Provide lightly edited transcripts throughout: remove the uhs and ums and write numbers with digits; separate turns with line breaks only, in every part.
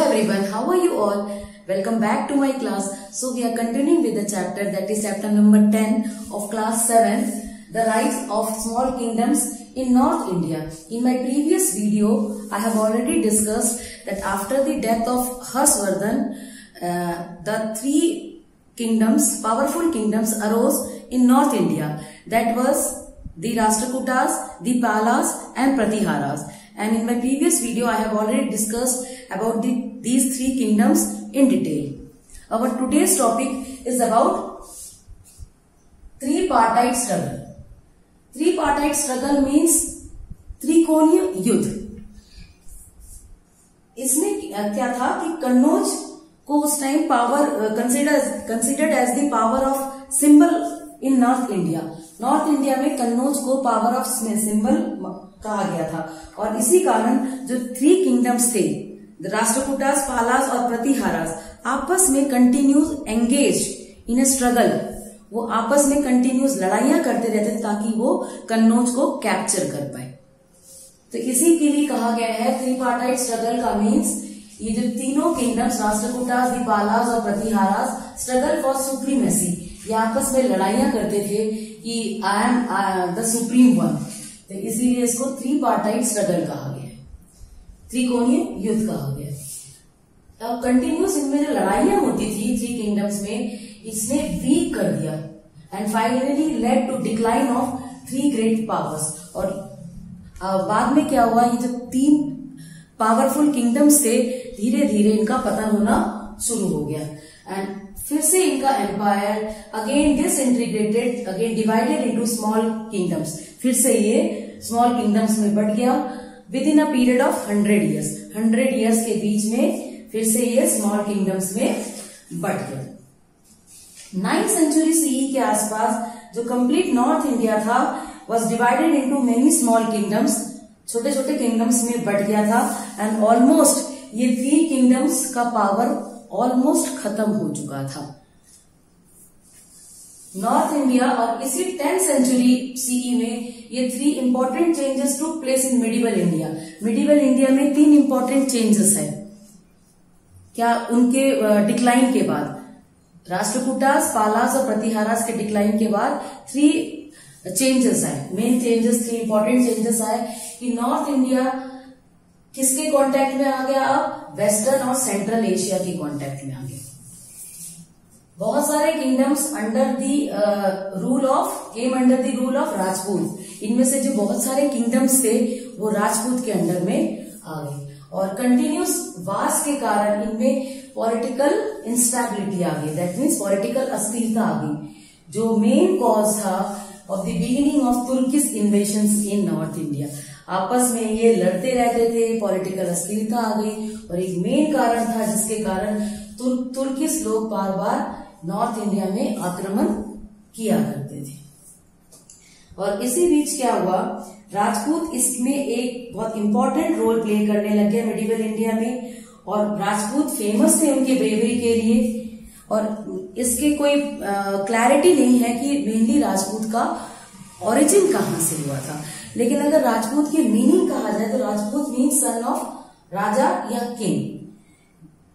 everyone, how are you all? Welcome back to my class. So we are continuing with the chapter, that is chapter number 10 of class 7, the rise of small kingdoms in North India. In my previous video, I have already discussed that after the death of Harshvardhan, the three kingdoms, powerful kingdoms arose in North India. That was the Rashtrakutas, the Palas and Pratiharas. And in my previous video, I have already discussed about these three kingdoms in detail. Our today's topic is about tripartite struggle. Tripartite struggle means त्रिकोणीय युद्ध. इसमें क्या था कि कन्नौज को उस time power considered as the power of symbol in north India. North India में कन्नौज को पावर ऑफ सिंबल कहा गया था. और इसी कारण जो थ्री किंगडम्स थे, राष्ट्रकूटास, पालास और प्रतिहारास, आपस में continuous engage in A struggle. वो आपस में कंटिन्यूस लड़ाइयां करते रहते थे ताकि वो कन्नौज को कैप्चर कर पाए. तो इसी के लिए कहा गया है ट्रिपार्टाइट स्ट्रगल का मीन्स ये जो तीनों किंगडम्स, राष्ट्रकूटास, दी पालास और प्रतिहारास, स्ट्रगल फॉर सुप्रीमेसी, ये आपस में लड़ाइयां करते थे कि I am the supreme one. तो इसीलिए इसको त्रिपार्टाइट स्ट्रगल कहा गया है, त्रिकोणीय युद्ध कहा गया है. अब कंटिन्यूस इनमें जो लड़ाइयां होती थी थ्री किंगडम्स में, इसने वीक कर दिया and finally led to decline of three great powers. और बाद में क्या हुआ, ये जो तीन पावरफुल किंगडम्स थे, धीरे धीरे इनका पतन होना शुरू हो गया. एंड फिर से इनका empire again disintegrated, again divided into small kingdoms. फिर से ये स्मॉल किंगडम्स में बढ़ गया within a period of 100 years. 100 years के बीच में फिर से ये स्मॉल किंगडम्स में बढ़ गया. 9th सेंचुरी सीई के आसपास जो कंप्लीट नॉर्थ इंडिया था was divided into many small kingdoms. छोटे छोटे किंगडम्स में बढ़ गया था एंड ऑलमोस्ट ये थ्री किंगडम्स का पावर ऑलमोस्ट खत्म हो चुका था नॉर्थ इंडिया. और इसी 10th सेंचुरी सीई में ये three important changes took place in medieval India. Medieval India में तीन इंपॉर्टेंट चेंजेस है. क्या उनके डिक्लाइन के बाद, राष्ट्रकूटास, पालास और प्रतिहारास के डिक्लाइन के बाद थ्री चेंजेस आए. Main changes, three important changes आए कि नॉर्थ इंडिया किसके कांटेक्ट में आ गया, अब वेस्टर्न और सेंट्रल एशिया के कांटेक्ट में आ गया. बहुत सारे kingdoms under the rule of Rajput. इनमें से जो बहुत सारे किंगडम्स थे वो राजपूत के अंडर में आ गए. और कंटिन्यूस वार्स के कारण इनमें पॉलिटिकल इंस्टेबिलिटी आ गई. दैट मीन्स पॉलिटिकल अस्थिरता आ गई, जो मेन कॉज था of the beginning of Turkish invasions in north India. आपस में ये लड़ते रहते थे, पॉलिटिकल अस्थिरता आ गई. और एक मेन कारण था जिसके कारण तुर्किश लोग बार बार नॉर्थ इंडिया में आक्रमण किया करते थे. और इसी बीच क्या हुआ, राजपूत इसमें एक बहुत इंपॉर्टेंट रोल प्ले करने लग गया मिडिवल इंडिया में. और राजपूत फेमस थे उनके ब्रेवरी के लिए. और इसके कोई क्लैरिटी नहीं है कि मेनली राजपूत का ओरिजिन कहाँ से हुआ था. लेकिन अगर राजपूत की मीनिंग कहा जाए तो Rajput means son of Raja या king.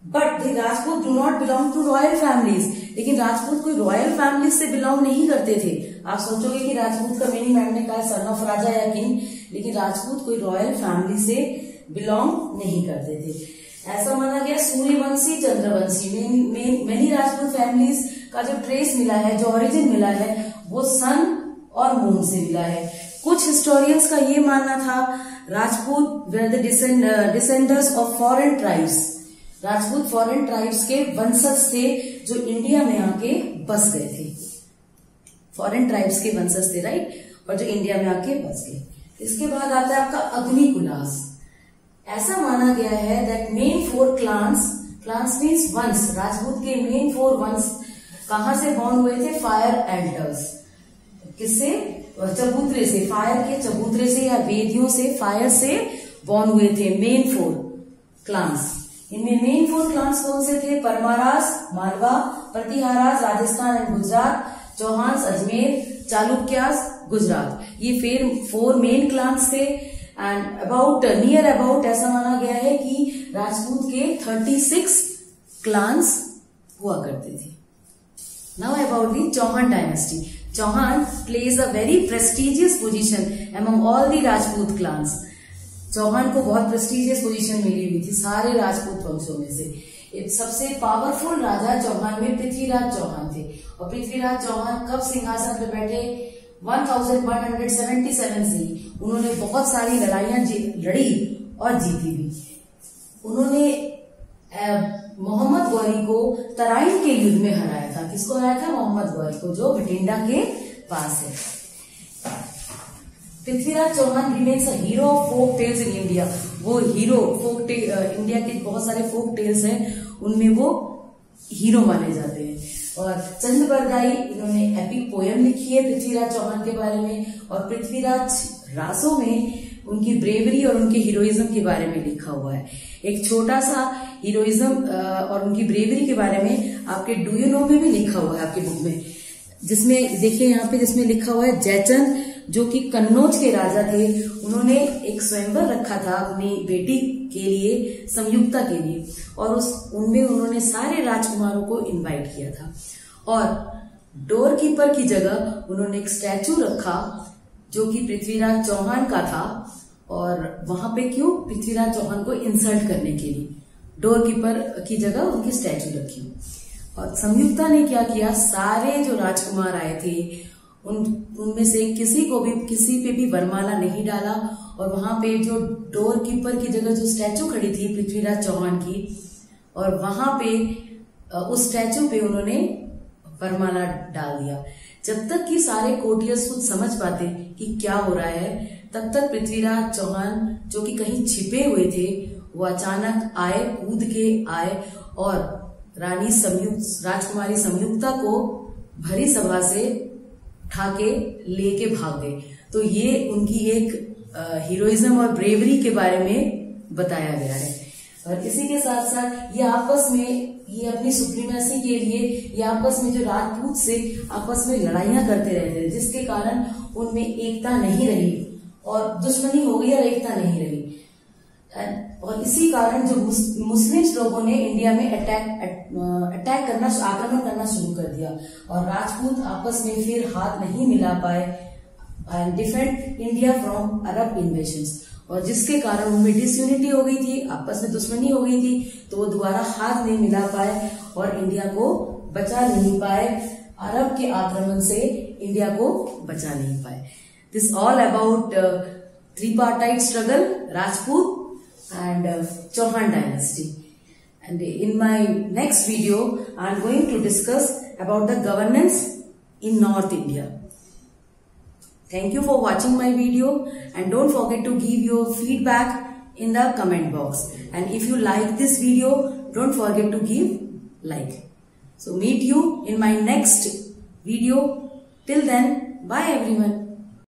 But the Rajput do not belong to royal families. लेकिन राजपूत कोई रॉयल फैमिली से बिलोंग नहीं करते थे. आप सोचोगे कि राजपूत का मीनिंग मैंने कहा सन ऑफ राजा या किंग, लेकिन राजपूत कोई रॉयल फैमिली से बिलोंग नहीं करते थे. ऐसा माना गया सूर्यवंशी, चंद्रवंशी, मेनी राजपूत फैमिलीज का जो ट्रेस मिला है, जो ओरिजिन मिला है, वो सन और मून से मिला है. कुछ हिस्टोरियंस का ये मानना था Rajput were the descendants of foreign tribes. Rajput foreign tribes के वंशज थे जो इंडिया में आके बस गए थे. फॉरेन ट्राइब्स के वंशज थे, राइट, और जो इंडिया में आके बस गए. इसके बाद आता है आपका अग्निकुलास. ऐसा माना गया है दैट मेन 4 क्लान्स मीन्स वंश, राजपूत के मेन 4 वंश कहां से बॉर्न हुए थे, फायर एल्डर्स. किससे, चबूतरे से, फायर के चबूतरे से या वेदियों से, फायर से बॉर्न हुए थे मेन 4 क्लान्स. इनमें मेन 4 क्लान्स कौन से थे, परमारास, मालवा, प्रतिहारास, राजस्थान एंड गुजरात, चौहान्स, अजमेर, चालुक्यास, गुजरात. ये फिर 4 मेन क्लान्स थे. एंड नियर अबाउट ऐसा माना गया है कि राजपूत के 36 क्लान्स हुआ करते थे। Now about the Chauhan dynasty. Chauhan plays a very prestigious position among all the Rajput clans. Chauhan को बहुत प्रेस्टिजियस पोजीशन मिली हुई थी सारे राजपूत वंशों में से। सबसे पावरफुल राजा चौहान में पृथ्वीराज चौहान थे, और पृथ्वीराज चौहान कब सिंहासन पर बैठे? 1177 से ही। उन्होंने बहुत सारी लड़ाइयां लड़ी और जीती भी। उन्होंने मोहम्मद गौरी को तराइन के युद्ध में हराया था। किसको हराया था? मोहम्मद गौरी को, जो भटिंडा के पास है। Prithviraj Chauhan remains a hero of folk tales in India. वो हीरो फोक इंडिया के बहुत सारे फोक टेल्स हैं, उनमें वो हीरो माने जाते हैं। और चंद बरदाई, इन्होंने एपिक पोयम लिखी है पृथ्वीराज चौहान के बारे में, और पृथ्वीराज रासों में उनकी ब्रेवरी और उनके हीरोइज्म के बारे में लिखा हुआ है। एक छोटा सा हीरोइज्म और उनकी ब्रेवरी के बारे में आपके डू यू नो में भी लिखा हुआ है आपके बुक में, जिसमें देखिए यहाँ पे जिसमें लिखा हुआ है जयचंद, जो कि कन्नौज के राजा थे, उन्होंने एक स्वयंवर रखा था अपनी बेटी के लिए, संयुक्ता के लिए, और उनमें उन्होंने सारे राजकुमारों को इनवाइट किया था। और डोर कीपर की जगह उन्होंने एक स्टैचू रखा जो कि पृथ्वीराज चौहान का था, और वहां पे क्यों? पृथ्वीराज चौहान को इंसल्ट करने के लिए डोर कीपर की जगह उनकी स्टैचू रखी। और संयुक्ता ने क्या किया? सारे जो राजकुमार आए थे उनमें से किसी पे भी वरमाला नहीं डाला, और वहां पे जो डोर कीपर की जगह जो स्टैचू खड़ी थी पृथ्वीराज चौहान की, और वहां पे उस स्टैचू पे उन्होंने वरमाला डाल दिया। जब तक कि सारे कोर्टियर्स कुछ समझ पाते कि क्या हो रहा है, तब तक पृथ्वीराज चौहान जो कि कहीं छिपे हुए थे, वो अचानक आए, कूद के आए और राजकुमारी संयुक्ता को भरी सभा से उठा के लेके भाग गए। तो ये उनकी एक हीरोइज्म और ब्रेवरी के बारे में बताया गया है। और इसी के साथ साथ ये आपस में, ये अपनी सुप्रीमेसी के लिए ये आपस में जो राजपूत से आपस में लड़ाइयां करते रहते थे, जिसके कारण उनमें एकता नहीं रही और दुश्मनी हो गई और एकता नहीं रही। और इसी कारण जो मुस्लिम्स लोगों ने इंडिया में आक्रमण करना शुरू कर दिया, और राजपूत आपस में फिर हाथ नहीं मिला पाए एंड डिफेंड इंडिया फ्रॉम अरब इन्वेशंस, और जिसके कारण उनमें डिसयूनिटी हो गई थी, आपस में दुश्मनी हो गई थी, तो वो दोबारा हाथ नहीं मिला पाए और इंडिया को बचा नहीं पाए, अरब के आक्रमण से इंडिया को बचा नहीं पाए। This all about tripartite struggle, Rajput and Chauhan dynasty. And in my next video, I am going to discuss about the governance in North India. Thank you for watching my video, and don't forget to give your feedback in the comment box. And if you like this video, don't forget to give like. So meet you in my next video. Till then, bye everyone.